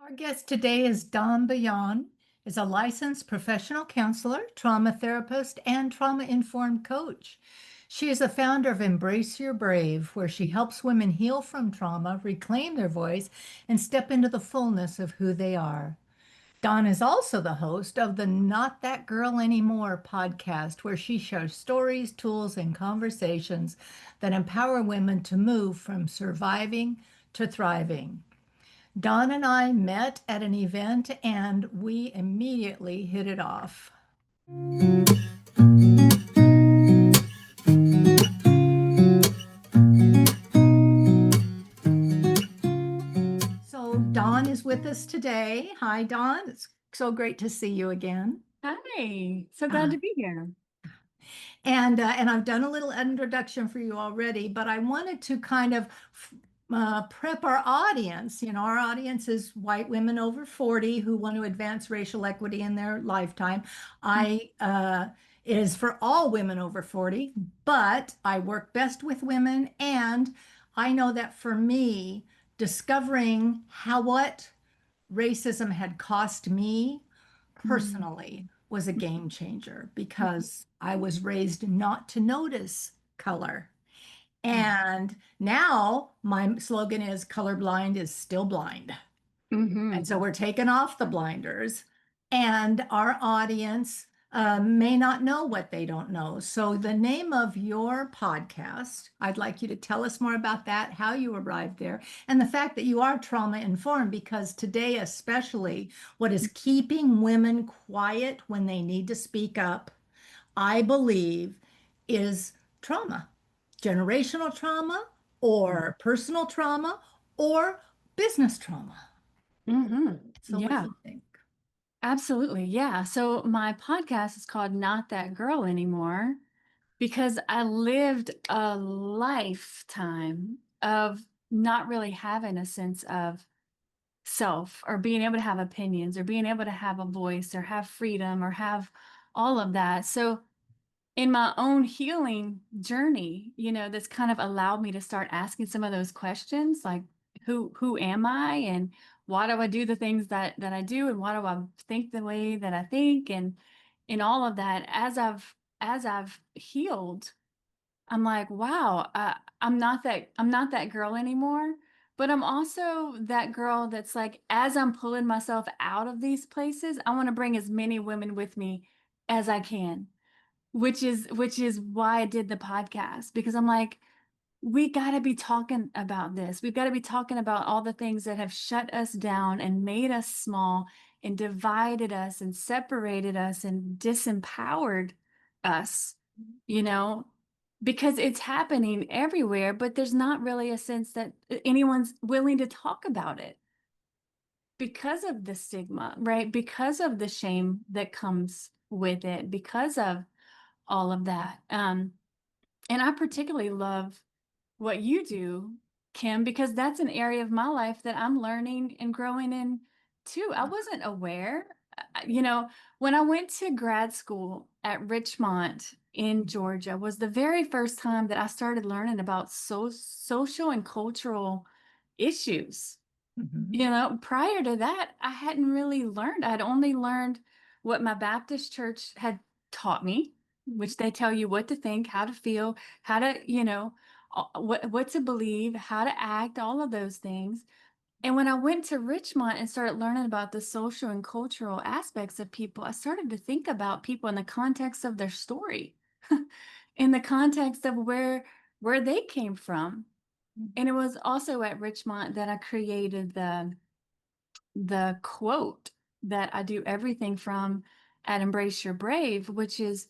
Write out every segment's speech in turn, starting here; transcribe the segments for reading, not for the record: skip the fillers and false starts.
Our guest today is Dawn Boullion, is a licensed professional counselor, trauma therapist, and trauma-informed coach. She is the founder of Embrace Your Brave, where she helps women heal from trauma, reclaim their voice, and step into the fullness of who they are. Dawn is also the host of the Not That Girl Anymore podcast, where she shares stories, tools, and conversations that empower women to move from surviving to thriving. Don and I met at an event and we immediately hit it off. So, Don is with us today. Hi, Don. It's so great to see you again. Hi, so glad Uh, to be here. and I've done a little introduction for you already, but I wanted to kind of prep our audience. You know, our audience is white women over 40 who want to advance racial equity in their lifetime. I It is for all women over 40, but I work best with women, and I know that for me, discovering what racism had cost me Mhm. personally was a game changer because I was raised not to notice color. And now my slogan is colorblind is still blind. And Mm-hmm. so we're taking off the blinders, and our audience may not know what they don't know. So, the name of your podcast, I'd like you to tell us more about that, how you arrived there, and the fact that you are trauma informed, because today, especially, what is keeping women quiet when they need to speak up, I believe, is trauma, generational trauma, or personal trauma, or business trauma. Mm-hmm. So what do Yeah, you think? absolutely. Yeah. So my podcast is called Not That Girl Anymore because I lived a lifetime of not really having a sense of self or being able to have opinions or being able to have a voice or have freedom or have all of that. So in my own healing journey, that's kind of allowed me to start asking some of those questions like who am I and why do I do the things that I do and why do I think the way that I think and all of that as I've healed, I'm like, wow, I'm not that girl anymore, but I'm also that girl that's like as I'm pulling myself out of these places, I want to bring as many women with me as I can, which is why I did the podcast, because I'm like, we got to be talking about this. We've got to be talking about all the things that have shut us down and made us small and divided us and separated us and disempowered us, you know, because it's happening everywhere, but there's not really a sense that anyone's willing to talk about it because of the stigma, right? Because of the shame that comes with it, because of all of that. And I particularly love what you do, Kim, because that's an area of my life that I'm learning and growing in too. I wasn't aware. You know, when I went to grad school at Richmond in Georgia was the very first time that I started learning about social and cultural issues. Mhm. Prior to that, I hadn't really learned. I'd only learned what my Baptist church had taught me, which they tell you what to think, how to feel, how to, what to believe, how to act, all of those things. And when I went to Richmond and started learning about the social and cultural aspects of people, I started to think about people in the context of their story, in the context of where they came from. And it was also at Richmond that I created the quote that I do everything from at Embrace Your Brave, which is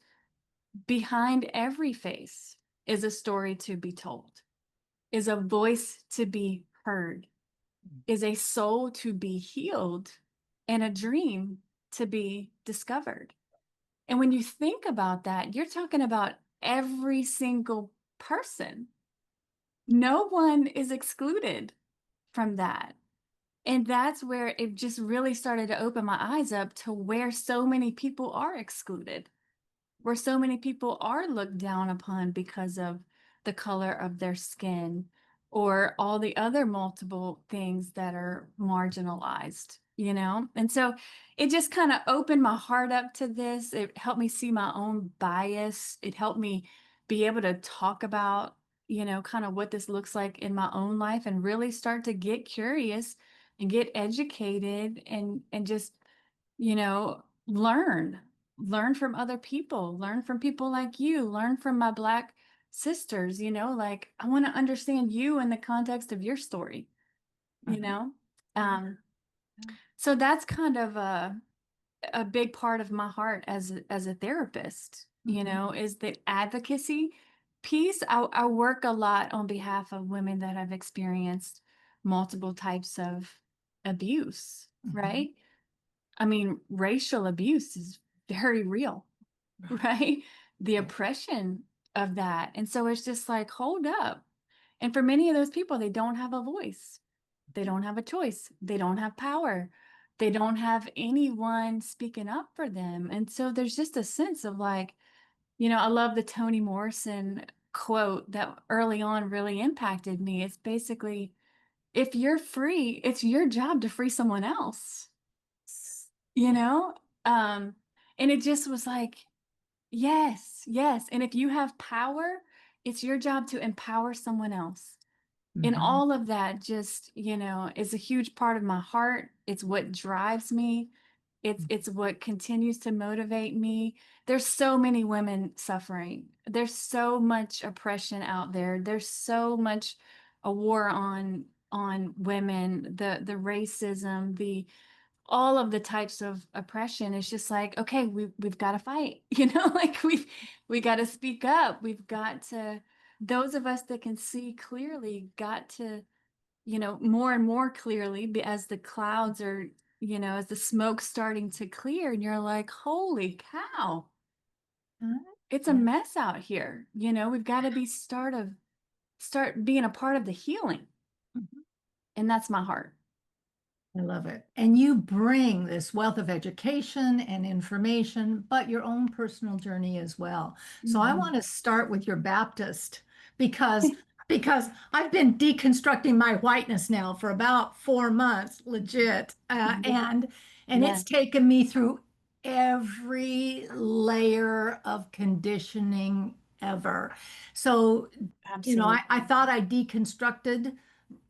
behind every face is a story to be told, is a voice to be heard, is a soul to be healed, and a dream to be discovered. And when you think about that, you're talking about every single person. No one is excluded from that. And that's where it just really started to open my eyes up to where so many people are excluded, where so many people are looked down upon because of the color of their skin or all the other multiple things that are marginalized. you know? And so it just kind of opened my heart up to this. It helped me see my own bias. It helped me be able to talk about, kind of what this looks like in my own life and really start to get curious and get educated and just, learn from other people, learn from people like you, learn from my Black sisters, like I want to understand you in the context of your story, you Mhm. know? Yeah. Um, so that's kind of a big part of my heart as a therapist, Mhm. is the advocacy piece. I work a lot on behalf of women that have experienced multiple types of abuse, Mhm. right? I mean, racial abuse is very real, Right. right? The Yeah. oppression of that. And so it's just like, hold up. And for many of those people, they don't have a voice. They don't have a choice. They don't have power. They don't have anyone speaking up for them. And so there's just a sense of like, I love the Toni Morrison quote that early on really impacted me. It's basically, if you're free, it's your job to free someone else, you Yeah. know? Um, and it just was like, yes, yes. And if you have power, it's your job to empower someone else. And Mhm. all of that just, is a huge part of my heart. It's what drives me. It's what continues to motivate me. There's so many women suffering. There's so much oppression out there. There's so much a war on women, the racism, the all of the types of oppression. It's just like, okay, we've got to fight, like we got to speak up. We've got to, those of us that can see clearly got to, more and more clearly as the clouds are, as the smoke's starting to clear and you're like, holy cow, Mhm. it's a Yeah. mess out here. We've got to be start being a part of the healing. Mhm. And that's my heart. I love it. And you bring this wealth of education and information, but your own personal journey as well. So I want Mhm. to start with your Baptist because because I've been deconstructing my whiteness now for about 4 months, legit, and Yeah, it's taken me through every layer of conditioning ever. So, I absolutely. thought I deconstructed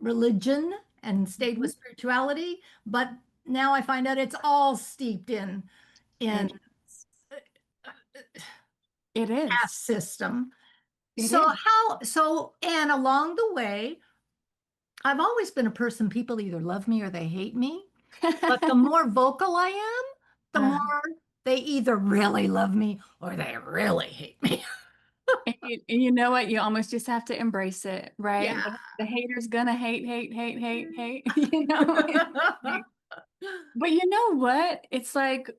religion and stayed Mhm. with spirituality, but now I find out it's all steeped in It it caste is. system. It So is. and along the way, I've always been a person people either love me or they hate me. But the more vocal I am, the Uh, more they either really love me or they really hate me. and you know what? You almost just have to embrace it, right? Yeah. The hater's gonna hate, hate, hate, hate, hate. It's like, but you know what? It's like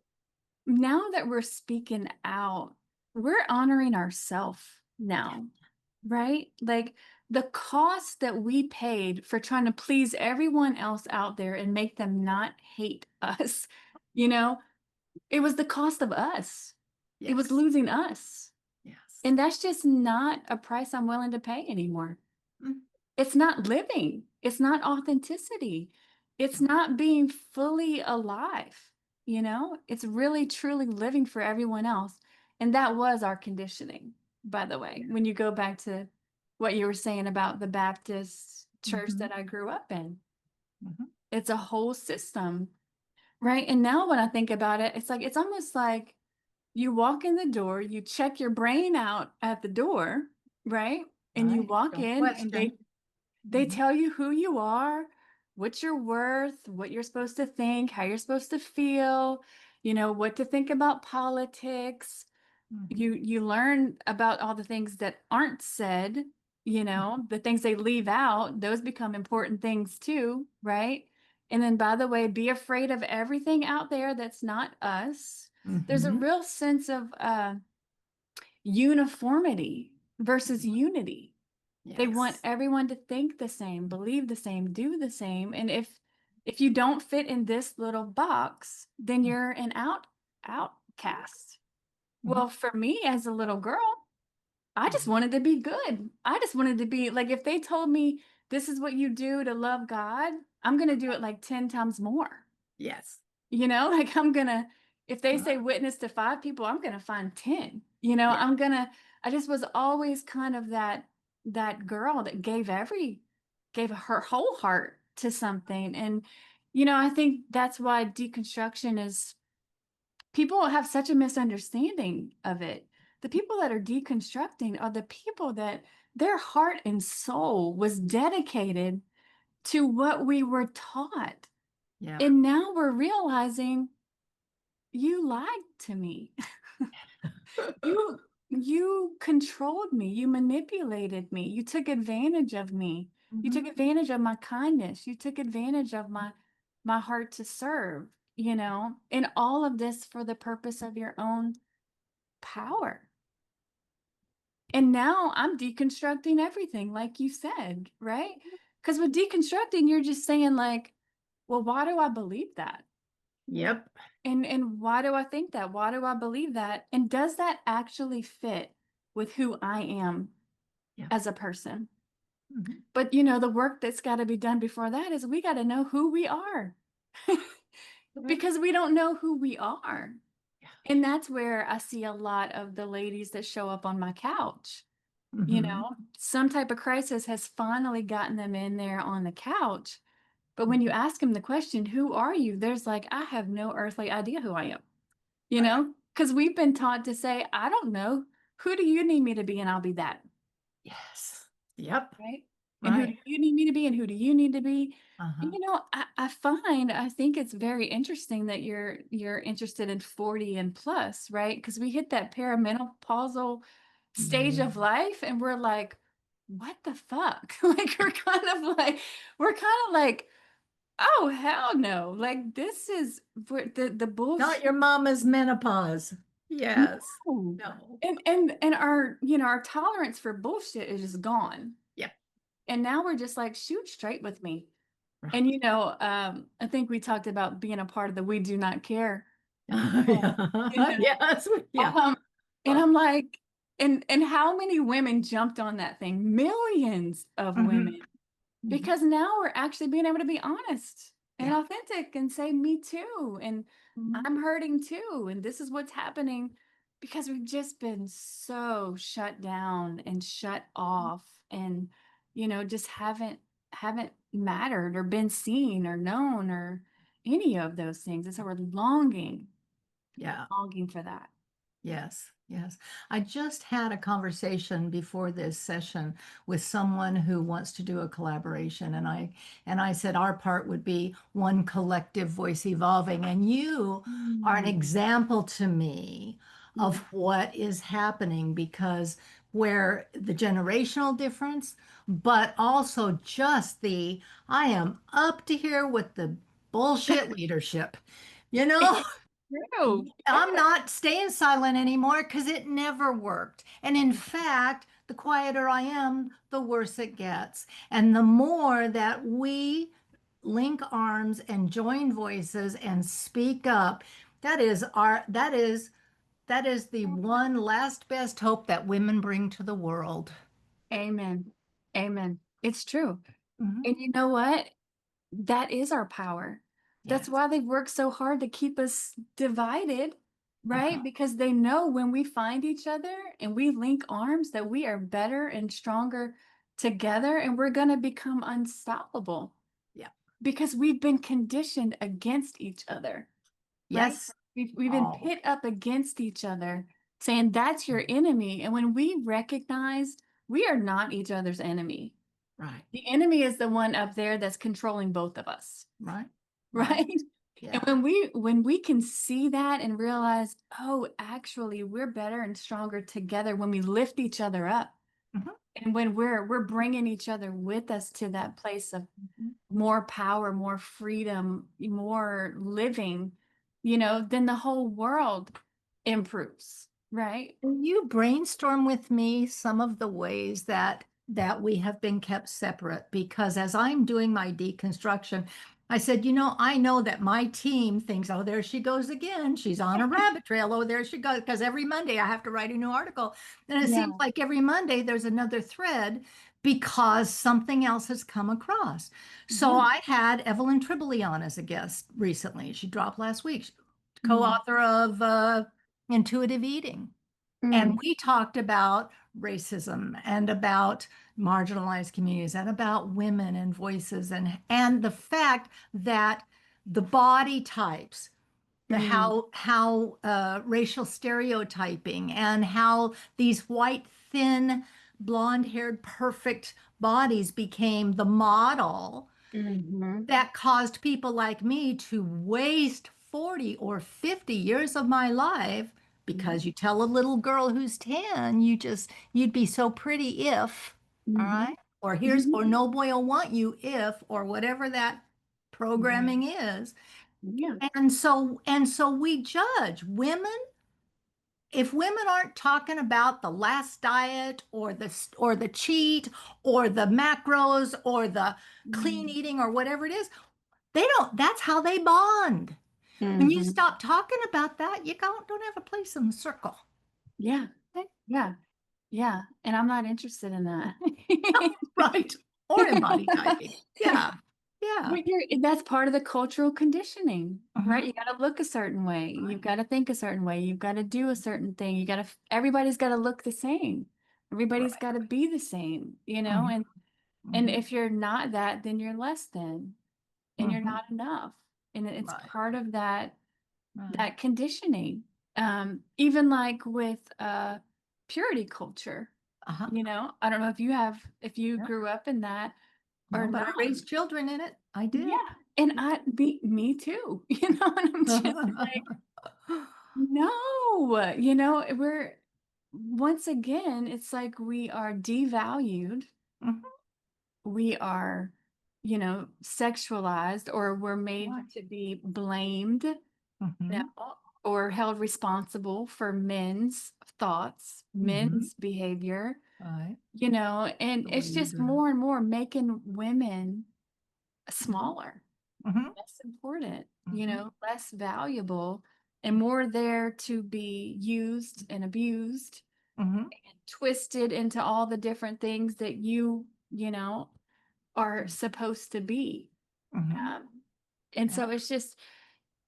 now that we're speaking out, we're honoring ourselves now, right? Like the cost that we paid for trying to please everyone else out there and make them not hate us, you know, it was the cost of us. It was Yes. losing us. Yes. And that's just not a price I'm willing to pay anymore. Mm. It's not living. It's not authenticity. It's not being fully alive. It's really truly living for everyone else. And that was our conditioning, by the way, when you go back to what you were saying about the Baptist church Mhm. that I grew up in. Mhm. It's a whole system, right? And now when I think about it, it's almost like you walk in the door, you check your brain out at the door, right? And you Right. walk Don't in and they question. they Mhm. tell you who you are, what you're worth, what you're supposed to think, how you're supposed to feel, what to think about politics. Mhm. You learn about all the things that aren't said, the things they leave out, those become important things too, right? And then by the way, be afraid of everything out there that's not us. There's a Mhm. real sense of uniformity versus unity. They want Yes. everyone to think the same, believe the same, do the same. And if you don't fit in this little box, then you're an outcast. Mhm. Well, for me as a little girl, I just wanted to be good. I just wanted to be like, if they told me this is what you do to love God, I'm going to do it like 10 times more. Yes. Like if they say Uh, witness to 5 people, I'm gonna find 10. yeah. I just was always kind of that girl that gave her whole heart to something. And, I think that's why deconstruction is, people have such a misunderstanding of it. The people that are deconstructing are the people that their heart and soul was dedicated to what we were taught. Yeah. And now we're realizing you lied to me. You you controlled me. You manipulated me. You took advantage of me. You took Mhm. advantage of my kindness. You took advantage of my heart to serve, and all of this for the purpose of your own power. And now I'm deconstructing everything, like you said, right? Because with deconstructing, you're just saying like, well, why do I believe that? Yep. And why do I think that? Why do I believe that? And does that actually fit with who I am Yeah. as a person? Mhm. But the work that's got to be done before that is we got to know who we are Right. because we don't know who we are. Yeah. And that's where I see a lot of the ladies that show up on my couch. Mhm. Some type of crisis has finally gotten them in there on the couch. But when you Mhm. ask them the question, who are you? There's like, I have no earthly idea who I am, Right. because we've been taught to say, I don't know. Who do you need me to be? And I'll be that. Yes. Yep. Right. And who do Right. you need me to be? And who do you need to be? And, Uh-huh. I think it's very interesting that you're interested in 40 and plus, right? Because we hit that perimenopausal stage Yeah. of life and we're like, what the fuck? Like we're kind of like, oh hell no. Like this is the Not bullshit. your mama's menopause. Yes. No. No. And our tolerance for bullshit is just gone. Yep. And now we're just like, shoot straight with me. Right. And I think we talked about being a part of the we do not care. You Yeah. know, Yes. Yeah. um, and Well. I'm like, and how many women jumped on that thing? Millions of Mhm. women. Mhm. Because now we're actually being able to be honest and Yeah. authentic and say, me too. And Mhm. I'm hurting too. And this is what's happening because we've just been so shut down and shut off and, just haven't mattered or been seen or known or any of those things. And so we're Yeah. longing for that. Yes, yes. I just had a conversation before this session with someone who wants to do a collaboration, and I said our part would be one collective voice evolving, and you are an Mm. example to me of Yeah. what is happening because where the generational difference, but also just I am up to here with the bullshit leadership. You know? True. I'm not staying silent anymore because it never worked. And in fact, the quieter I am, the worse it gets. And the more that we link arms and join voices and speak up, that is the one last best hope that women bring to the world. Amen. Amen. It's true. Mhm. And you know what? That is our power. That's Yes. why they've worked so hard to keep us divided, right? Uh-huh. Because they know when we find each other and we link arms that we are better and stronger together and we're going to become unstoppable Yeah. because we've been conditioned against each other, right? Yes. We've been Oh, pit up against each other, saying that's your enemy. And when we recognize we are not each other's enemy, right. the enemy is the one up there that's controlling both of us, Right. Right. right? And Yeah. when we can see that and realize, oh, actually, we're better and stronger together when we lift each other up, Mhm. and when we're bringing each other with us to that place of Mhm. more power, more freedom, more living, then the whole world improves, right? Will you brainstorm with me some of the ways that we have been kept separate? Because as I'm doing my deconstruction, I said, I know that my team thinks, oh, there she goes again. She's on a rabbit trail. Oh, there she goes. Because every Monday I have to write a new article. And it seems Yeah. like every Monday there's another thread because something else has come across. So Yeah. I had Evelyn Tribole on as a guest recently. She dropped last week, Mm. co-author of Intuitive Eating. And Mm. we talked about racism and about marginalized communities and about women and voices and the fact that the body types, the Mm. how racial stereotyping and how these white, thin, blonde-haired, perfect bodies became the model Mhm. that caused people like me to waste 40 or 50 years of my life because Mhm. you tell a little girl who's 10, you'd be so pretty if, all Mhm. right? Or Mhm. or no boy will want you if, or whatever that Mhm. programming is. Yeah. And so we judge women. If women aren't talking about the last diet or the cheat or the macros or the clean Mm. eating or whatever it is, they don't, that's how they bond. When you Mhm. stop talking about that, you don't have a place in the circle. Yeah. Okay? Yeah. Yeah. And I'm not interested in that. Right. Or in body typing. Yeah. Yeah. But that's part of the cultural conditioning, right? Mhm. You got to look a certain way. You've Right. got to think a certain way. You've got to do a certain thing. Everybody's got to look the same. Everybody's Right. got to be the same, Mhm. and Mhm. if you're not that, then you're less than, and you're Mhm. not enough. And it's Right. part of that Right. conditioning. Even like with purity culture, Uh-huh. I don't know if you Yeah. grew up in that or No, but I not. raised children in it. I Yeah. did. And me too, and I'm just like, no, once again, it's like we are devalued. Mhm. We are, sexualized, or we're made Right. to be blamed, Mhm. or held responsible for men's thoughts, Mhm. men's behavior, Right. and The way it's you just dress. more and more making women Mhm. smaller, Mhm. less important, Mhm. less valuable, and more there to be used and abused, Mhm. twisted into all the different things that you know, are supposed to be. Mhm. Um, and Yeah. so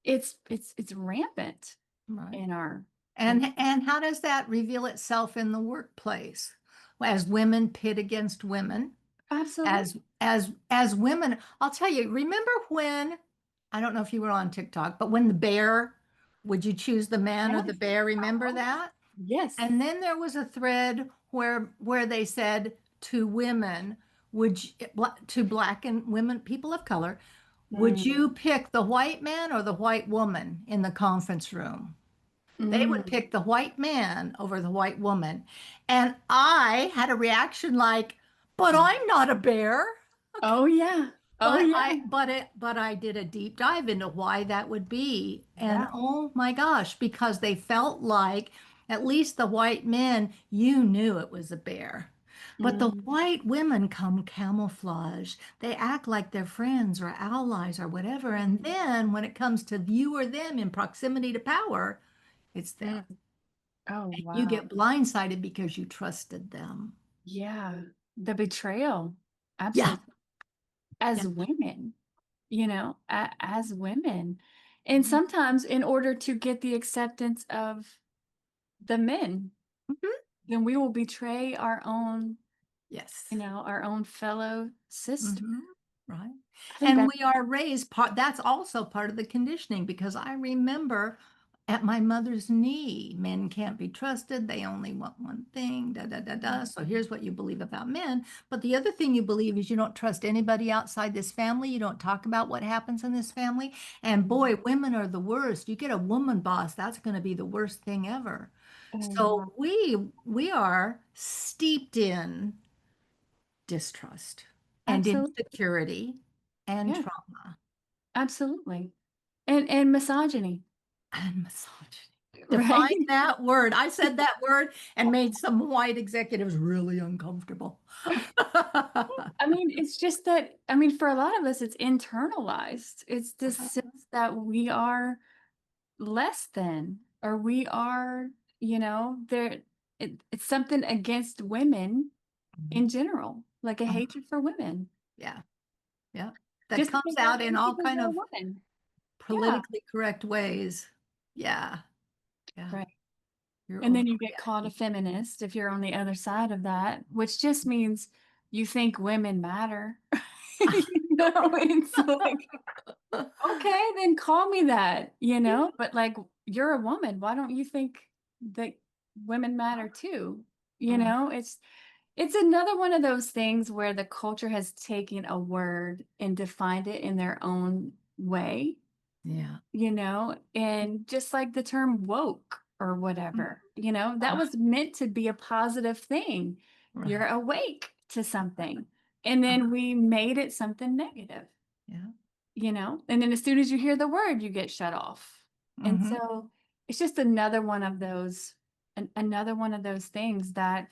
it's rampant Right. in our in And how does that reveal itself in the workplace? As women pit against women, absolutely. as women, I'll tell you, remember when, I don't know if you were on TikTok, but when the bear, would you choose the man or the Yes. bear? Remember Uh-huh. that? Yes. And then there was a thread where they said to women, would you, to black and women, people of color, would Mm, you pick the white man or the white woman in the conference room? They would mm, pick the white man over the white woman. And I had a reaction like, but mm. I'm not a bear. Okay. Oh yeah. Oh yeah. But I did a deep dive into why that would be. And Yeah. oh my gosh, because they felt like at least the white men, you knew it was a bear. But the Mm, white women come camouflage. They act like they're friends or allies or whatever. And then when it comes to you or them in proximity to power, it's them. mm. Oh You wow. get blindsided because you trusted them. Yeah. The betrayal. Yeah. Absolutely. Yeah. As women, as women. And Mhm. sometimes in order to get the acceptance of the men, Mhm. then we will betray Yes. our own fellow sister. Hmm. Right. I think And that we are raised that's also part of the conditioning because I remember at my mother's knee, men can't be trusted. They only want one thing, da, da, da, da. So here's what you believe about men. But the other thing you believe is you don't trust anybody outside this family. You don't talk about what happens in this family. And boy, women are the worst. You get a woman boss, that's going to be the worst thing ever. oh wow. So we are steeped in distrust and Absolutely. insecurity and Yeah, trauma absolutely. And misogyny, and misogyny. right? Define that word. I said that word and made some white executives really uncomfortable. I mean, it's just that, for a lot of us, it's internalized. It's this sense that we are less than, or we are, there, it's something against women in general, like a Uh-huh. hatred for women, Yeah. Yeah. That just comes because they're out in just all because kind they're a of woman. Yeah, politically correct ways. Yeah. Yeah. right. You're And then you get called a overreacting. feminist if you're on the other side of that, which just means you think women matter. It's like, okay, then call me that, but like you're a woman. Why don't you think that women matter too? Right. It's another one of those things where the culture has taken a word and defined it in their own way, Yeah. and just like the term woke or whatever, that was meant to be a positive thing. You're Right. awake to something. And Uh, then we made it something negative, yeah. and then as soon as you hear the word, you get shut off. And Hmm. so it's just another one of those, another one of those things that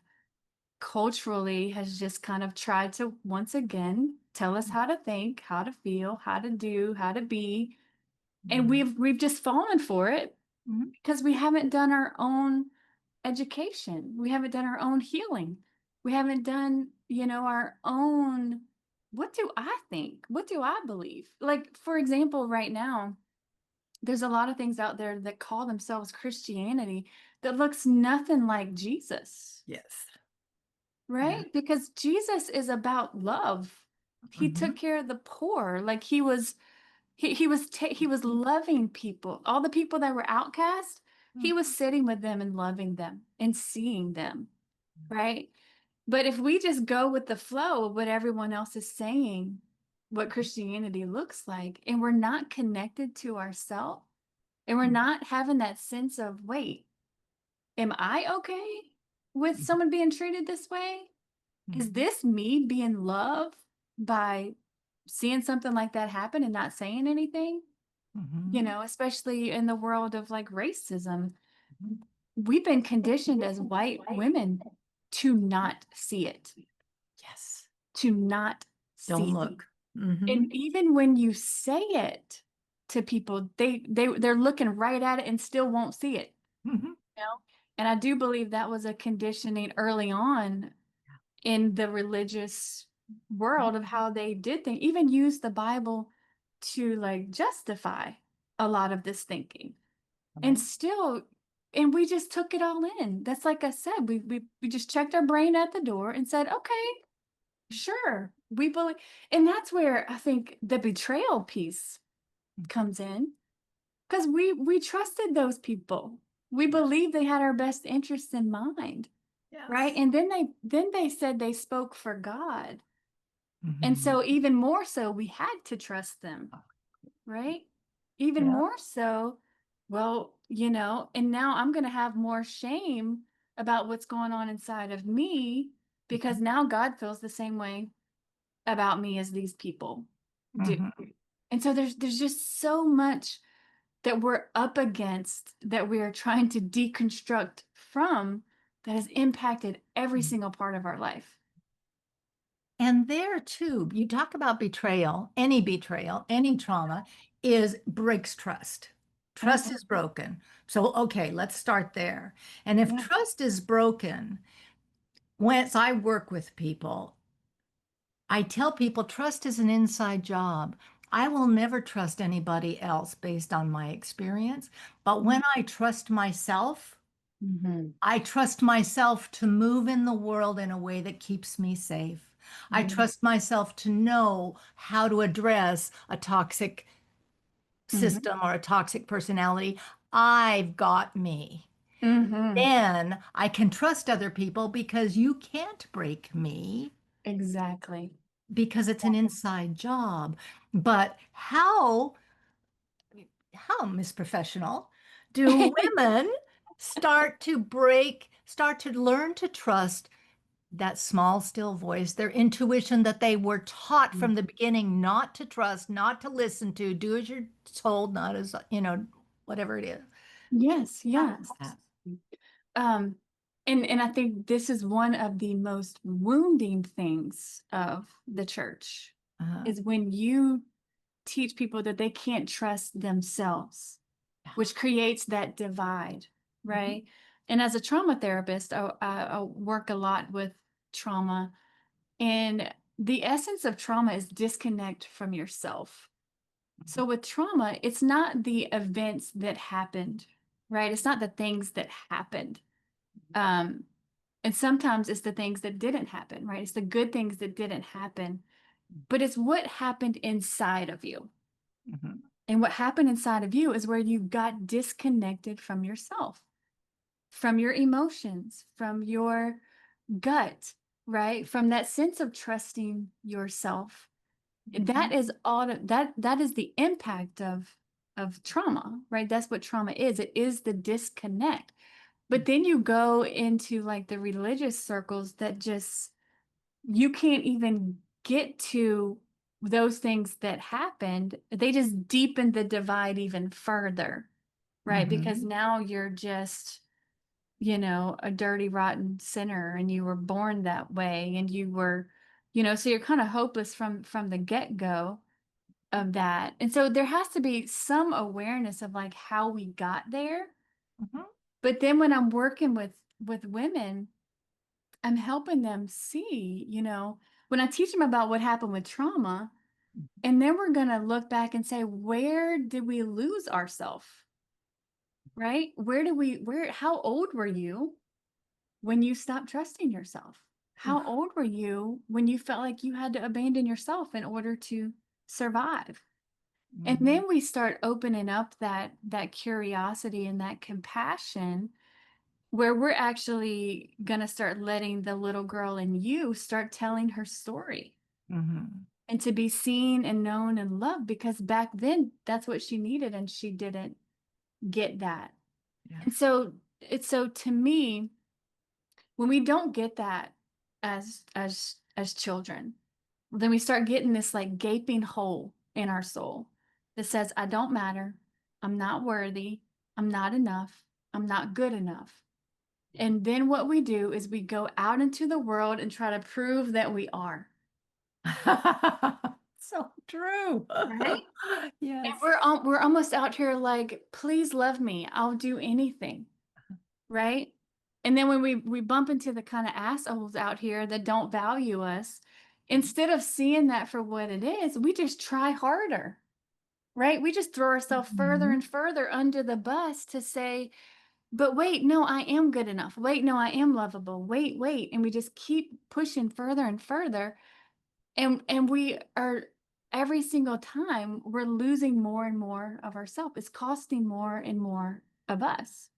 culturally has just kind of tried to once again tell us how to think, how to feel, how to do, how to be. And Right. we've just fallen for it Mhm. because we haven't done our own education. We haven't done our own healing. We haven't done, our own, what do I think? What do I believe? Like, for example, right now, there's a lot of things out there that call themselves Christianity that looks nothing like Jesus. Yes. Yeah. Right? Because Jesus is about love. He Hmm. took care of the poor. Like he was loving people. All the people that were outcast, he was sitting with them and loving them and seeing them, right? But if we just go with the flow of what everyone else is saying, what Christianity looks like, and we're not connected to ourselves, and we're not having that sense of, wait, am I okay with someone being treated this way? Is this me being loved by seeing something like that happen and not saying anything? Hmm. Especially in the world of like racism, we've been conditioned as white women to not see it, Yes. to not Don't see it. look. Hmm. And even when you say it to people, they're looking right at it and still won't see it, Hmm. you know? And I do believe that was a conditioning early on in the religious world of how they did things, even use the Bible to like justify a lot of this thinking. And Right. still, and we just took it all in. That's like I said, we just checked our brain at the door and said, okay, sure, we believe. And that's where I think the betrayal piece comes in because we trusted those people. We believed they had our best interests in mind, right? Yes. And then they said they spoke for God. And Hmm. so even more so, we had to trust them, right? Even Yeah. more so, well, and now I'm going to have more shame about what's going on inside of me because now God feels the same way about me as these people do. Hmm. And so there's just so much that we're up against that we are trying to deconstruct from that has impacted every single part of our life. And there too, you talk about betrayal, any trauma is breaks trust. Trust Mhm. is broken. So, okay, let's start there. And if Yeah. trust is broken, once I work with people, I tell people trust is an inside job. I will never trust anybody else based on my experience. But when I Mhm. I trust myself to move in the world in a way that keeps me safe. I Mhm. trust myself to know how to address a toxic Mhm. system or a toxic personality. I've got me. Mhm. Then I can trust other people because you can't break me Exactly. because it's an inside job. But how, Miss Professional, do women start to learn to trust that small, still voice, their intuition that they were taught from the beginning not to trust, not to listen to, do as you're told, not as, whatever it is. Yes, How yes. is that? Um, and I think this is one of the most wounding things of the church Uh, is when you teach people that they can't trust themselves, yeah. which creates that divide, Mhm. right? And as a trauma therapist, I work a lot with trauma. And the essence of trauma is disconnect from yourself. So with trauma, it's not the events that happened, right? It's not the things that happened. Um, and sometimes it's the things that didn't happen, right? It's the good things that didn't happen, but it's what happened inside of you. Mhm. And what happened inside of you is where you got disconnected from yourself, from your emotions, from your gut, right? From that sense of trusting yourself. That is all that is the impact of trauma, right? That's what trauma is. It is the disconnect. But then you go into like the religious circles that just you can't even get to those things that happened. They just deepen the divide even further, right? Because Mhm. now you're just, a dirty, rotten sinner, and you were born that way, and you were, so you're kind of hopeless from the get-go of that. And so there has to be some awareness of like how we got there. Mhm. But then when I'm working with women, I'm helping them see, when I teach them about what happened with trauma, and then we're going to look back and say, where did we lose ourselves? Right? How old were you when you stopped trusting yourself? How Oof. old were you when you felt like you had to abandon yourself in order to survive? And Mhm. then we start opening up that curiosity and that compassion where we're actually going to start letting the little girl in you start telling her story Mhm. and to be seen and known and loved, because back then that's what she needed and she didn't get that. Yeah. And so to me, when we don't get that as children, then we start getting this like gaping hole in our soul that says, I don't matter, I'm not worthy, I'm not enough, I'm not good enough. And then what we do is we go out into the world and try to prove that we are. So true. Right? And Yes. we're almost out here like, please love me, I'll do anything. Right? And then when we bump into the kind of assholes out here that don't value us, instead of seeing that for what it is, we just try harder. Right? We just throw ourselves further Mhm. and further under the bus to say, but wait, no, I am good enough. Wait, no, I am lovable. Wait. And we just keep pushing further and further. And we are every single time we're losing more and more of ourselves. It's costing more and more of us.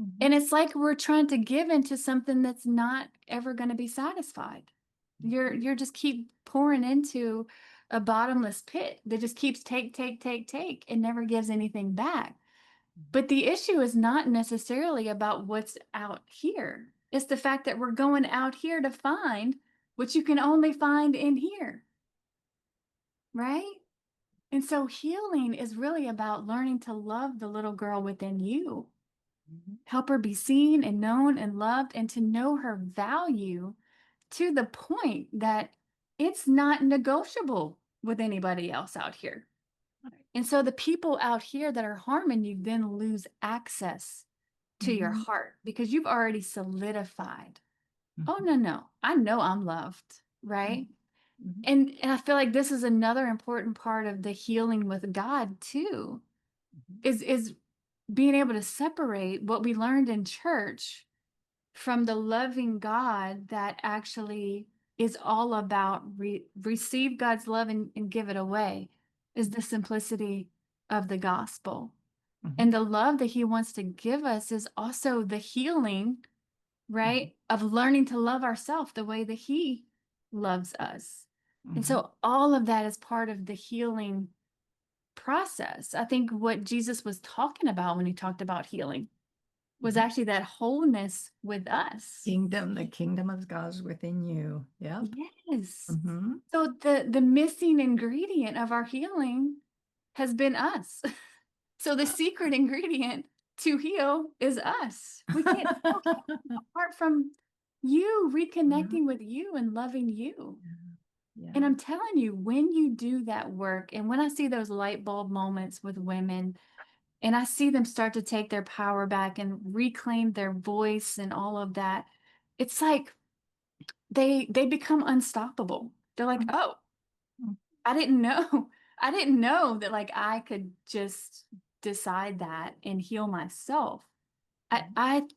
Mhm. And it's like we're trying to give into something that's not ever going to be satisfied. You're just keep pouring into a bottomless pit that just keeps take, and never gives anything back. But the issue is not necessarily about what's out here. It's the fact that we're going out here to find what you can only find in here, right? And so healing is really about learning to love the little girl within you, Mhm. help her be seen and known and loved, and to know her value to the point that it's not negotiable with anybody else out here. And so the people out here that are harming you then lose access to your Mhm. heart because you've already solidified. Oh, Mhm. no, I know I'm loved, Mhm. right? Mhm. And I feel like this is another important part of the healing with God too, Mhm. is being able to separate what we learned in church from the loving God that actually is all about receive God's love and give it away, is the simplicity of the gospel. Mhm. And the love that he wants to give us is also the healing, Mhm. right? Of learning to love ourselves the way that he loves us. And Mhm. so all of that is part of the healing process. I think what Jesus was talking about when he talked about healing was Mhm. actually that wholeness with us. The kingdom of God is within you. Yep. Yes. Mhm. So the missing ingredient of our healing has been us. So the secret ingredient to heal is us. We can't heal apart from you Mhm. reconnecting with you and loving you. Yeah. And I'm telling you, when you do that work, and when I see those light bulb moments with women, and I see them start to take their power back and reclaim their voice and all of that, it's like they become unstoppable. They're like, Mhm. oh, I didn't know. I didn't know that like I could just decide that and heal myself. I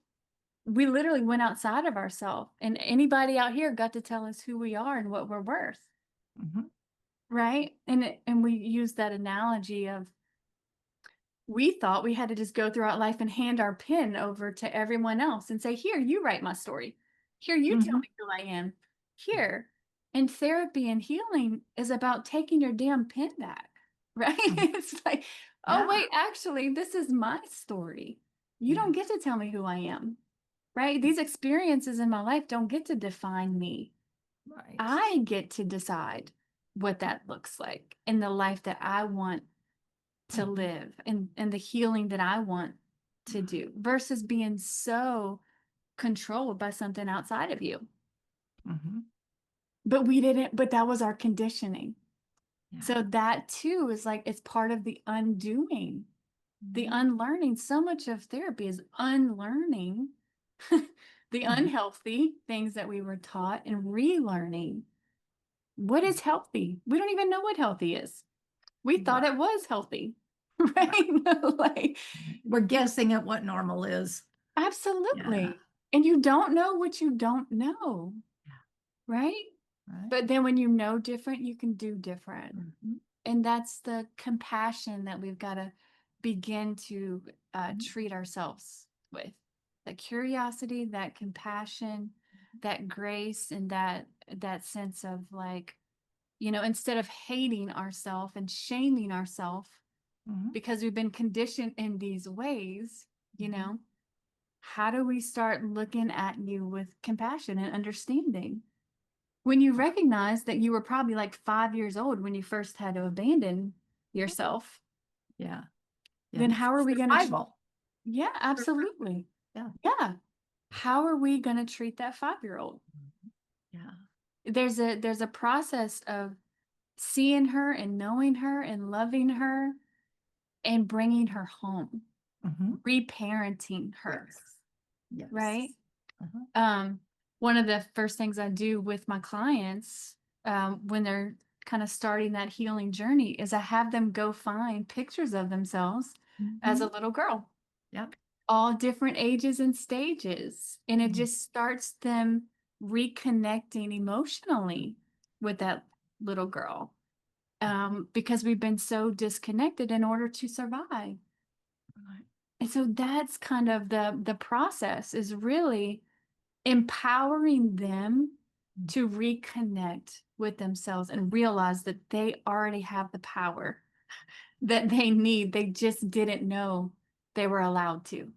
we literally went outside of ourselves, and anybody out here got to tell us who we are and what we're worth, Mhm. right? And we use that analogy of we thought we had to just go throughout life and hand our pen over to everyone else and say, here, you write my story. Here, you tell Mhm. me who I am. Here. And therapy and healing is about taking your damn pen back, right? Mhm. It's like, oh, Yeah. wait, actually, this is my story. You don't get Yes. to tell me who I am, right? These experiences in my life don't get to define me. Right. I get to decide what that looks like in the life that I want to Mhm. live and the healing that I want to do versus being so controlled by something outside of you. Mhm. But we didn't, but that was our conditioning. Yeah. So that too is like it's part of the undoing, the Mhm. unlearning. So much of therapy is unlearning the Mhm. unhealthy things that we were taught and relearning what is healthy. We don't even know what healthy is. We thought Right. it was healthy, Right. right? Like, We're guessing at what normal is. Yeah. absolutely. And you don't know what you don't know, Yeah. right? Right. But then when you know different, you can do different. Mhm. And that's the compassion that we've got to begin to Mhm. treat ourselves with. That curiosity, that compassion, that grace, and that sense of like, instead of hating ourselves and shaming ourselves Mhm. because we've been conditioned in these ways, you Mhm. know, how do we start looking at you with compassion and understanding? When you recognize that you were probably like 5 years old when you first had to abandon yourself, Yeah. then Yeah. how are we going to? Survival. Yeah, absolutely. Yeah. Yeah. How are we going to treat that 5-year-old? Mhm. Yeah. There's a process of seeing her and knowing her and loving her and bringing her home, Mhm. reparenting her, Yes. Yes. right? Uh-huh. Um, One of the first things I do with my clients when they're kind of starting that healing journey is I have them go find pictures of themselves as a Mhm. little girl, Yep. all different ages and stages. And it Mhm. just starts them reconnecting emotionally with that little girl because we've been so disconnected in order to survive. Right. And so that's kind of the process is really empowering them to reconnect with themselves and realize that they already have the power that they need. They just didn't know they were allowed to,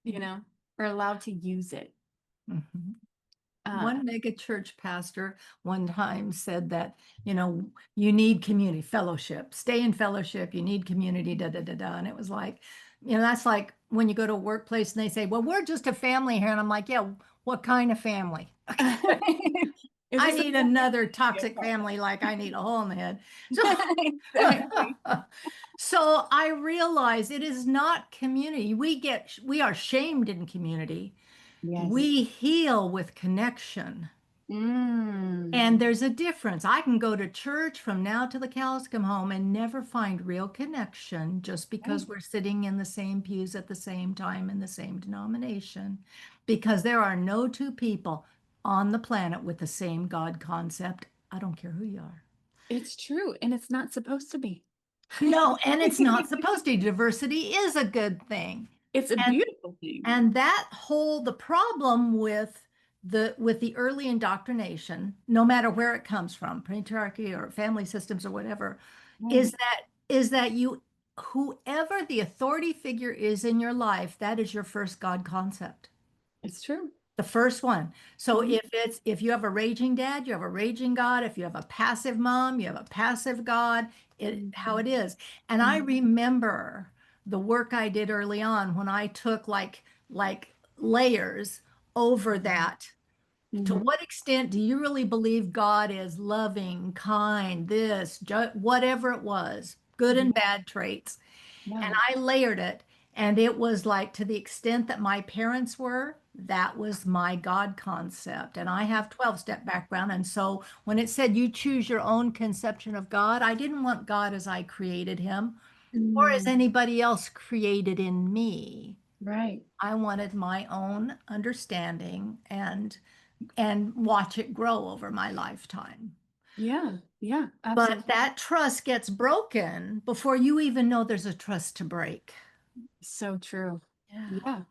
you know, or allowed to use it. Mhm. Uh, One mega church pastor one time said that, you need community fellowship, stay in fellowship, you need community, da da da da. And it was like, that's like when you go to a workplace and they say, well, we're just a family here. And I'm like, yeah, what kind of family? is I this a need another toxic family like I need a hole in the head. So, exactly? so I realize it is not community. We are shamed in community. Yes. We heal with connection. And Mm. there's a difference. I can go to church from now till the cows come home and never find real connection just because we're sitting in the same pews at the same time in the same denomination, because there are no two people on the planet with the same God concept. I don't care who you are. It's true, and it's not supposed to be. No, and it's not supposed to. Diversity is a good thing. It's a And beautiful thing. And the problem with the early indoctrination, no matter where it comes from, patriarchy or family systems or whatever, Right. is that whoever the authority figure is in your life, that is your first God concept. It's true. The first one. So Mhm. if you have a raging dad, you have a raging God. If you have a passive mom, you have a passive God. How it Mhm. is. And I Mhm. remember the work I did early on when I took like layers over that. To Mhm. what extent do you really believe God is loving, kind, whatever it was, good and Yeah. bad traits? And No. I layered it. And it was like to the extent that my parents were, that was my God concept. And I have 12-step background. And so when it said you choose your own conception of God, I didn't want God as I created him or as Mm, anybody else created in me. right. I wanted my own understanding and watch it grow over my lifetime. Yeah. Yeah. But Absolutely. that trust gets broken before you even know there's a trust to break. So true. Yeah, Yeah.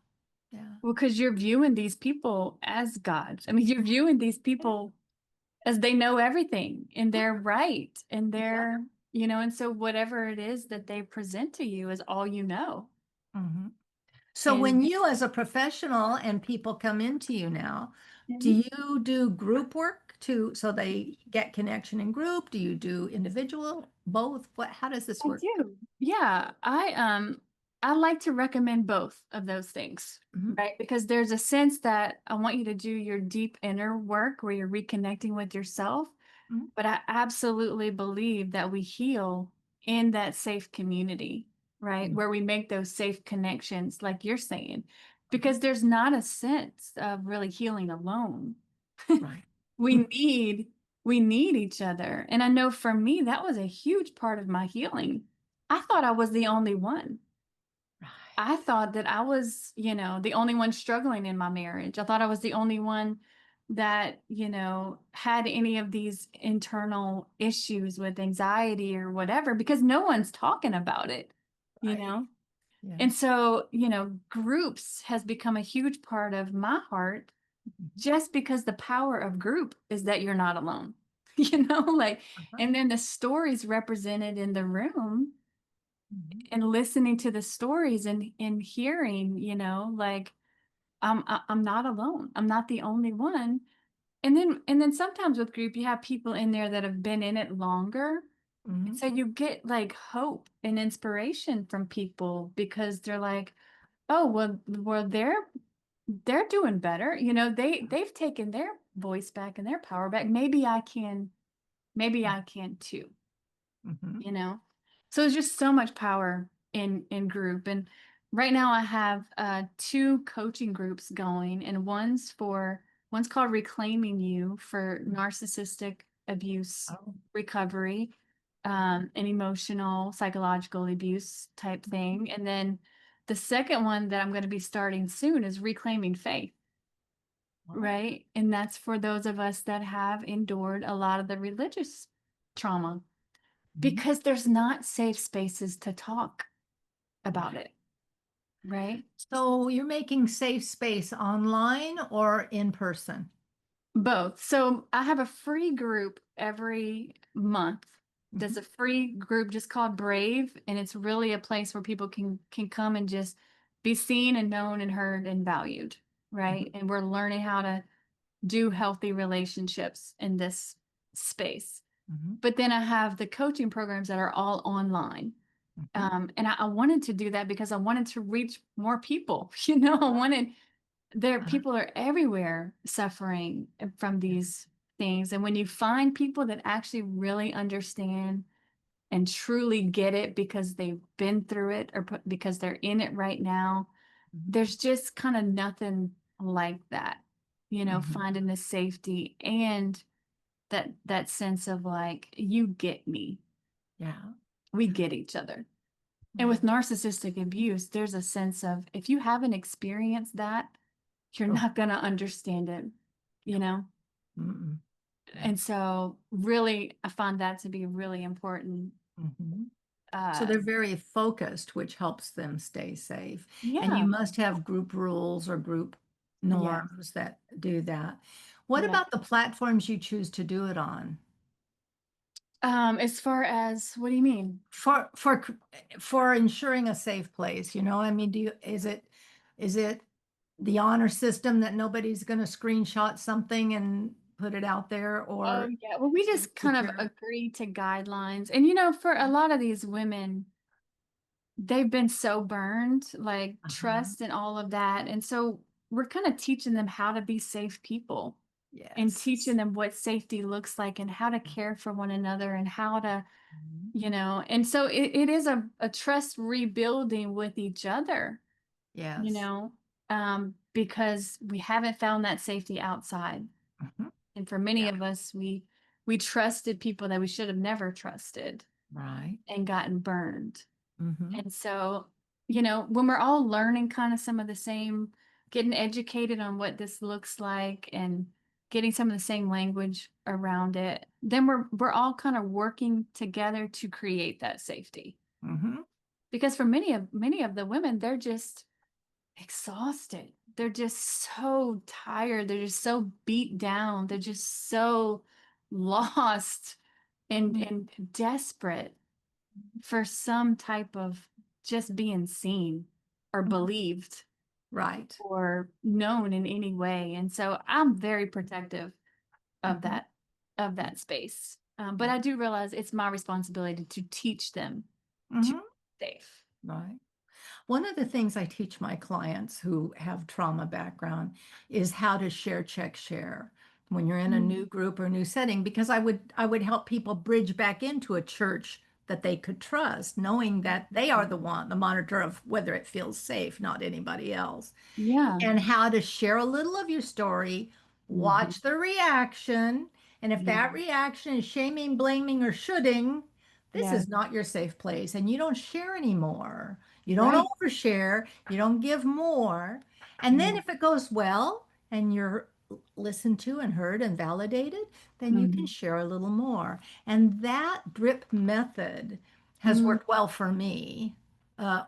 yeah, Well, because you're viewing these people as God. I mean, you're viewing these people as they know everything and they're right and yeah. they're, and so whatever it is that they present to you is all you know. Mhm. So when And you as a professional and people come into you now, do Mhm. you do group work to so they get connection in group? Do you do individual, both? How does this I work? do. Yeah, I like to recommend both of those things, Mhm, right? Because there's a sense that I want you to do your deep inner work where you're reconnecting with yourself. mhm, But I absolutely believe that we heal in that safe community, right? mhm, Where we make those safe connections, like you're saying, mhm. because there's not a sense of really healing alone. Right. We need we need each other. And I know for me, that was a huge part of my healing. I thought I was the only one. Right. I thought that I was, the only one struggling in my marriage. I thought I was the only one that, had any of these internal issues with anxiety or whatever, because no one's talking about it, you Right. know? Yeah. And so, groups has become a huge part of my heart Mhm. just because the power of group is that you're not alone, like, Uh-huh. and then the stories represented in the room Mhm. and listening to the stories and hearing, like I'm not alone. I'm not the only one. And then sometimes with group, you have people in there that have been in it longer. And Mhm. so you get like hope and inspiration from people because they're like, oh, well, they're doing better. They've taken their voice back and their power back. Maybe I can too Mhm. you know so there's just so much power in group. And right now I have two coaching groups going, and one's called Reclaiming You for narcissistic abuse Oh. recovery, and emotional psychological abuse type thing. And then the second one that I'm going to be starting soon is Reclaiming Faith, Oh. right? And that's for those of us that have endured a lot of the religious trauma, Mhm. because there's not safe spaces to talk about Right. it, right? So you're making safe space online or in person? Both. So I have a free group every month. There's Mhm. a free group just called Brave, and it's really a place where people can come and just be seen and known and heard and valued, right? Mhm. And we're learning how to do healthy relationships in this space. Mhm. But then I have the coaching programs that are all online. Mhm. And I wanted to do that because I wanted to reach more people. I wanted Uh-huh. people are everywhere suffering from Yeah. these things. And when you find people that actually really understand and truly get it because they've been through it or because they're in it right now, Mhm. there's just kind of nothing like that. Mhm. Finding the safety and that sense of like, you get me. Yeah. We get each other. And with Yeah. narcissistic abuse, there's a sense of if you haven't experienced that, you're Oh, not going to understand it, you no. know? Mm-mm. Yeah. And so, really, I find that to be really important. Mhm. So Uh, they're very focused, which helps them stay safe. And you yeah, must have group rules or group yes, norms that do that. What yeah. about the platforms you choose to do it on? As far as what do you mean? For for for ensuring a safe place, I mean, is it the honor system that nobody's going to screenshot something and put it out there, Oh, or yeah. Well, we is it just kind of secure? agree to guidelines. And, for a lot of these women, they've been so burned, like Uh-huh. trust and all of that. And so we're kind of teaching them how to be safe people and Yes. teaching them what safety looks like and how to care for one another and how to, Mhm. and so it is a trust rebuilding with each other, you Yes. know. because we haven't found that safety outside. Mhm. And for many Yeah. of us, we trusted people that we should have never trusted Right. and gotten burned. Hmm. And so, when we're all learning kind of some of the same, getting educated on what this looks like and getting some of the same language around it, then we're all kind of working together to create that safety. Hmm. Because for many of the women, they're just exhausted. They're just so tired. They're just so beat down. They're just so lost and desperate for some type of just being seen or believed Right. or known in any way. And so I'm very protective of Hmm. that space. But Yeah. I do realize it's my responsibility to teach them to Hmm. be safe. Right. One of the things I teach my clients who have trauma background is how to share, check, share when you're in a new group or new setting, because I would help people bridge back into a church that they could trust, knowing that they are the monitor of whether it feels safe, not anybody else, Yeah. and how to share a little of your story, Mhm. watch the reaction. And if Yeah. that reaction is shaming, blaming, or shoulding, this Yeah. is not your safe place. And you don't share anymore. You don't Right. overshare. You don't give more. And then Yeah. if it goes well and you're listened to and heard and validated, then you can Mhm. share a little more. And that drip method has Mm, worked well for me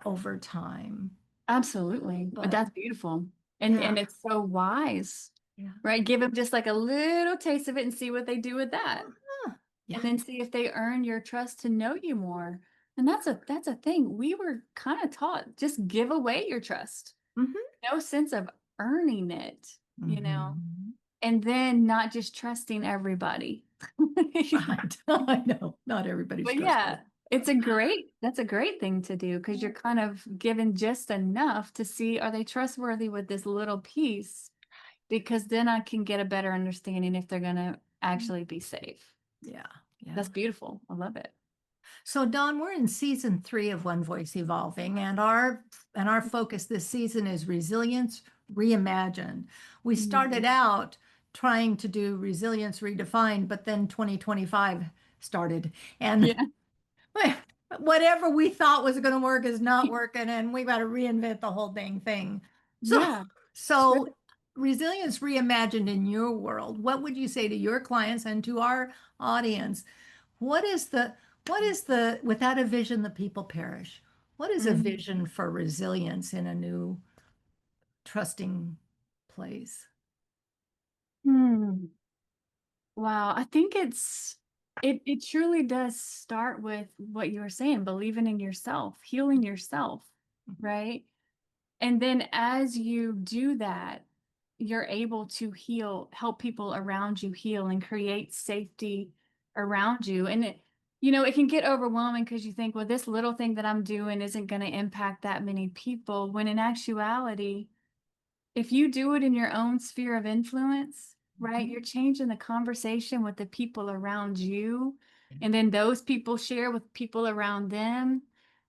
over time. absolutely. But But that's beautiful. yeah, And it's so wise, yeah. right? Give them just like a little taste of it and see what they do with that. Uh-huh. Yeah. And then see if they earn your trust to know you more. And that's a thing. We were kind of taught just give away your trust. Hmm. No sense of earning it, you know, Hmm. and then not just trusting everybody. Right. I know. Not everybody's But yeah, trustworthy. that's a great thing to do because you're kind of given just enough to see are they trustworthy with this little piece? Because then I can get a better understanding if they're going to actually be safe. Yeah. Yeah. That's beautiful. I love it. So Don, we're in season 3 of One Voice Evolving, and our focus this season is resilience reimagined. We started Mhm. out trying to do resilience redefined, but then 2025 started, and Yeah. whatever we thought was going to work is not working, and we got to reinvent the whole dang thing. So, Yeah. so resilience reimagined in your world, what would you say to your clients and to our audience? What is without a vision, the people perish? What is a Mhm. vision for resilience in a new trusting place? Hmm. Wow. I think it truly does start with what you were saying, believing in yourself, healing yourself, right? And then as you do that, you're able to help people around you heal and create safety around you. And it can get overwhelming because you think, well, this little thing that I'm doing isn't going to impact that many people. When in actuality, if you do it in your own sphere of influence, right, Mhm. you're changing the conversation with the people around you. And then those people share with people around them.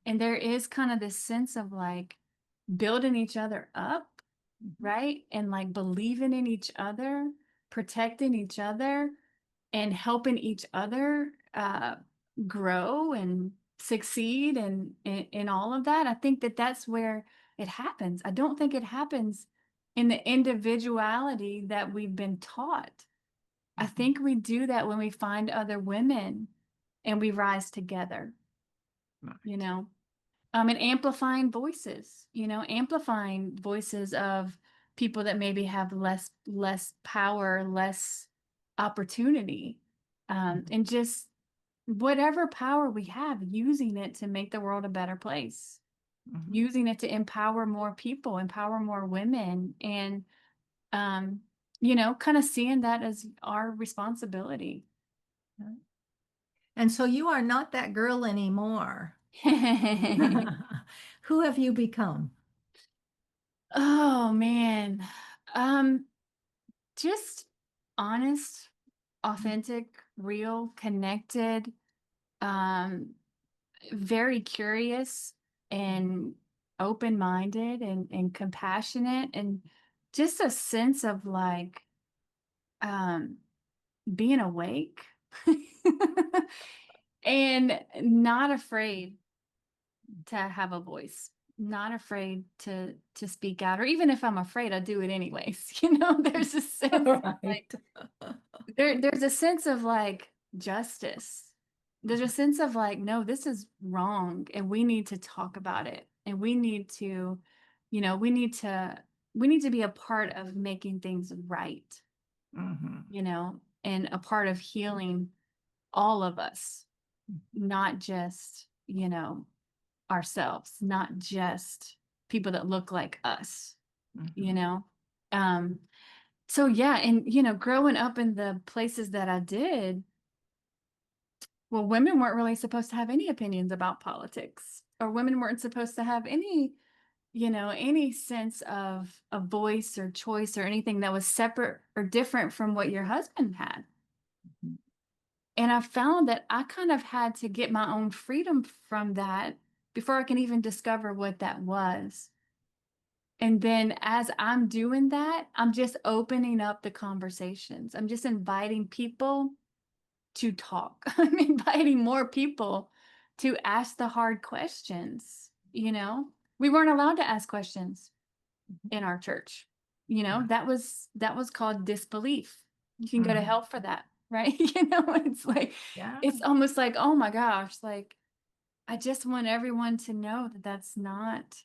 And there is kind of this sense of like building each other up, Mhm. right? And like believing in each other, protecting each other, and helping each other grow and succeed and in all of that. I think that that's where it happens. I don't think it happens in the individuality that we've been taught. I Mhm. think we do that when we find other women and we rise together, you Right. know. And amplifying voices of people that maybe have less power, less opportunity, Mhm. and just whatever power we have, using it to make the world a better place, Mhm. using it to empower more people, empower more women, and um, kind of seeing that as our responsibility. Right. And so you are not that girl anymore. Who have you become? Oh man. Um, just honest, authentic, real, connected, um, very curious and open-minded and compassionate, and just a sense of like um being awake and not afraid to have a voice, not afraid to speak out, or even if I'm afraid, I do it anyways. There's a sense of like Right. there's a sense of like justice. There's a sense of like, no, this is wrong, and we need to talk about it, and we need to, we need to be a part of making things right, Mhm. and a part of healing all of us, not just, ourselves, not just people that look like us, you Mhm. know? Um, so yeah, and growing up in the places that I did, well, women weren't really supposed to have any opinions about politics, or women weren't supposed to have any, any sense of a voice or choice or anything that was separate or different from what your husband had. And I found that I kind of had to get my own freedom from that before I can even discover what that was. And then as I'm doing that, I'm just opening up the conversations. I'm just inviting people to talk. I'm inviting more people to ask the hard questions. We weren't allowed to ask questions in our church. Yeah. That was called disbelief. You can go to Mhm. hell for that, right? It's like, Yeah. it's almost like, oh my gosh, like I just want everyone to know that that's not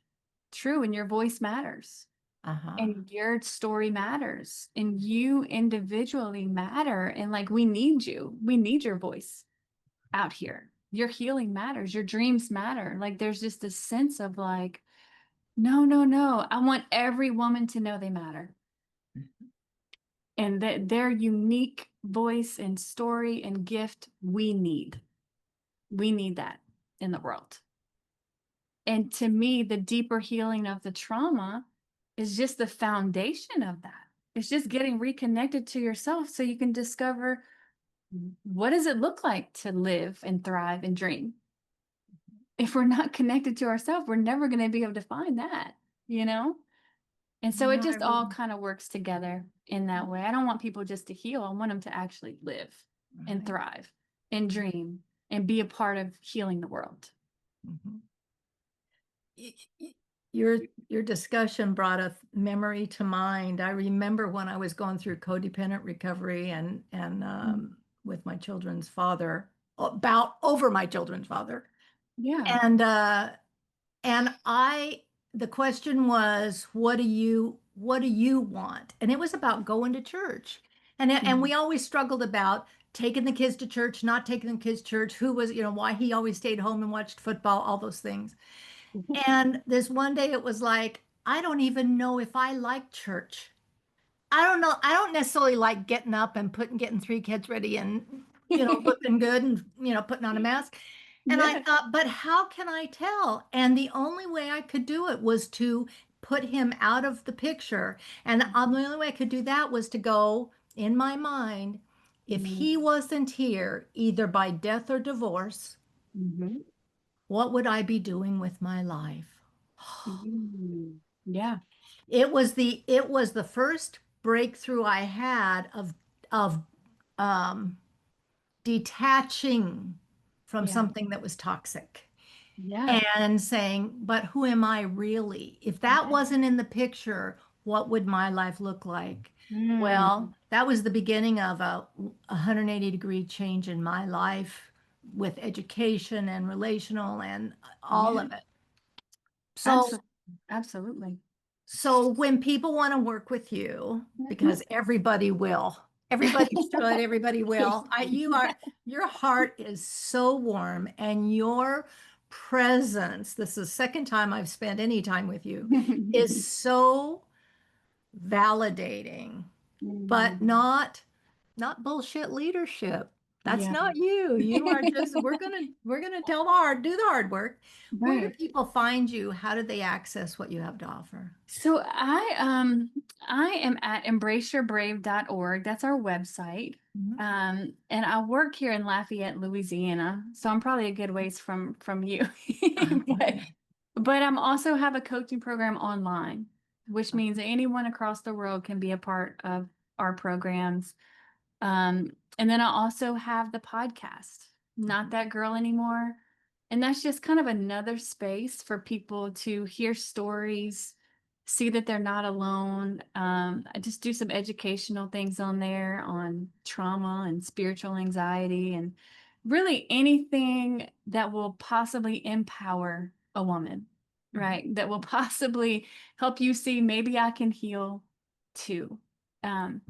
true, and your voice matters, Uh-huh. and your story matters, and you individually matter, and like we need you. We need your voice out here. Your healing matters. Your dreams matter. Like there's just a sense of like, no, no, no. I want every woman to know they matter, and that their unique voice and story and gift, we need. We need that in the world. And to me, the deeper healing of the trauma is just the foundation of that. It's just getting reconnected to yourself so you can discover, what does it look like to live and thrive and dream? If we're not connected to ourselves, we're never going to be able to find that, you know? And so it Yeah, I just all really. kind of works together in that way. I don't want people just to heal. I want them to actually live and Right. thrive and dream and be a part of healing the world. Mhm. Y- y- Your discussion brought a memory to mind. I remember when I was going through codependent recovery and with my children's father, about over my children's father. Yeah. And the question was, what do you want? And it was about going to church. And Mhm. we always struggled about taking the kids to church, not taking the kids to church, who was, why he always stayed home and watched football, all those things. And this one day it was like, I don't even know if I like church. I don't know. I don't necessarily like getting up and getting three kids ready and, looking good and, putting on a mask. And I Yeah. thought, but how can I tell? And the only way I could do it was to put him out of the picture. And the only way I could do that was to go in my mind, if he Mhm. wasn't here, either by death or divorce, Mhm. what would I be doing with my life? Mhm. Yeah. It was the first breakthrough I had of um, detaching from Yeah. something that was toxic Yeah. and saying, but who am I really? If that Yeah. wasn't in the picture, what would my life look like? Well, Mm. that was the beginning of a 180-degree change in my life with education and relational and all Yeah. of it. So Absolutely. Absolutely. So when people want to work with you, because everybody should, everybody will. Your heart is so warm, and your presence, this is the second time I've spent any time with you, is so validating, but Mhm. not bullshit leadership. That's Yeah. not you. You are just, we're gonna do the hard work. Where do Right. people find you? How do they access what you have to offer? So I am at embraceyourbrave.org. That's our website. Mhm. And I work here in Lafayette, Louisiana. So I'm probably a good ways from you. But Okay. But I'm also have a coaching program online, which means anyone across the world can be a part of our programs. And then I also have the podcast, Not That Girl Anymore. And that's just kind of another space for people to hear stories, see that they're not alone. I just do some educational things on there on trauma and spiritual anxiety and really anything that will possibly empower a woman, right? That will possibly help you see maybe I can heal too. Um,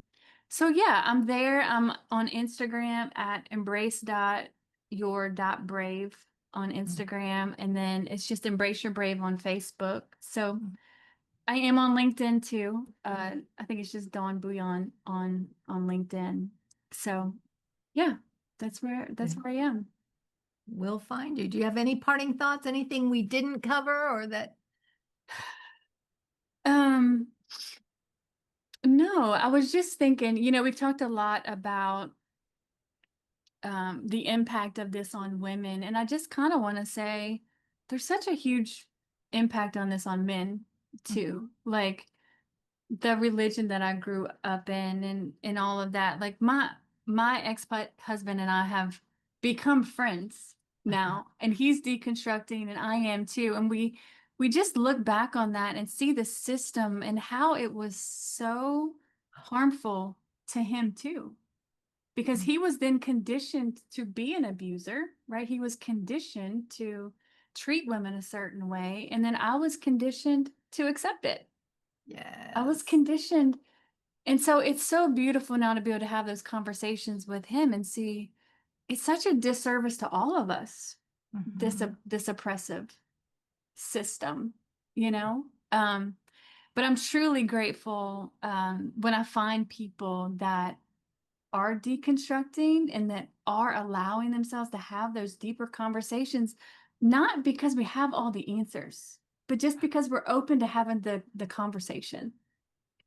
so yeah, I'm there. I'm on Instagram at embrace.your.brave on Instagram. And then it's just Embrace Your Brave on Facebook. So I am on LinkedIn too. I think it's just Dawn Bouillon on LinkedIn. So yeah, that's where I am. We'll find you. Do you have any parting thoughts? Anything we didn't cover or that? Um, no, I was just thinking, we've talked a lot about the impact of this on women. And I just kind of want to say there's such a huge impact on this on men too. Like the religion that I grew up in and all of that. Like my ex-husband and I have become friends now, and he's deconstructing and I am too. And we just look back on that and see the system and how it was so harmful to him too, because he was then conditioned to be an abuser, right? He was conditioned to treat women a certain way. And then I was conditioned to accept it. I was Yes. conditioned. And so it's so beautiful now to be able to have those conversations with him and see it's such a disservice to all of us, this oppressive system, you know? But I'm truly grateful when I find people that are deconstructing and that are allowing themselves to have those deeper conversations, not because we have all the answers, but just because we're open to having the conversation,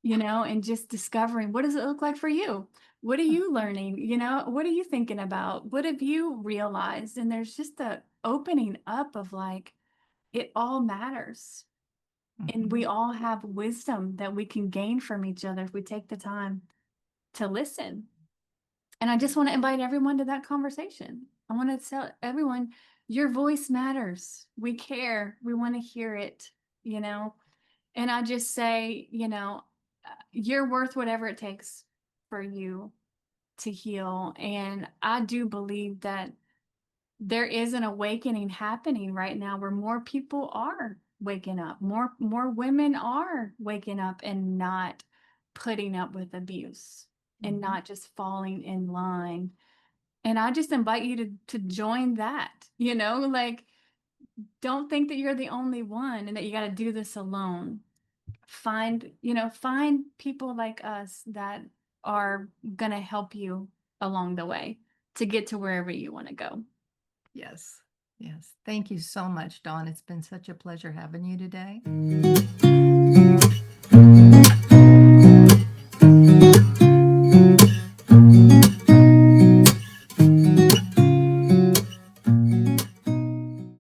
and just discovering, what does it look like for you? What are you learning? What are you thinking about? What have you realized? And there's just a opening up of like, it all matters. And we all have wisdom that we can gain from each other if we take the time to listen. And I just want to invite everyone to that conversation. I want to tell everyone, your voice matters. We care. We want to hear it, you know? And I just say, you're worth whatever it takes for you to heal. And I do believe that there is an awakening happening right now where more people are waking up. More women are waking up and not putting up with abuse and not just falling in line. And I just invite you to join that, like, don't think that you're the only one and that you got to do this alone. Find people like us that are going to help you along the way to get to wherever you want to go. Yes. Yes. Thank you so much, Dawn. It's been such a pleasure having you today.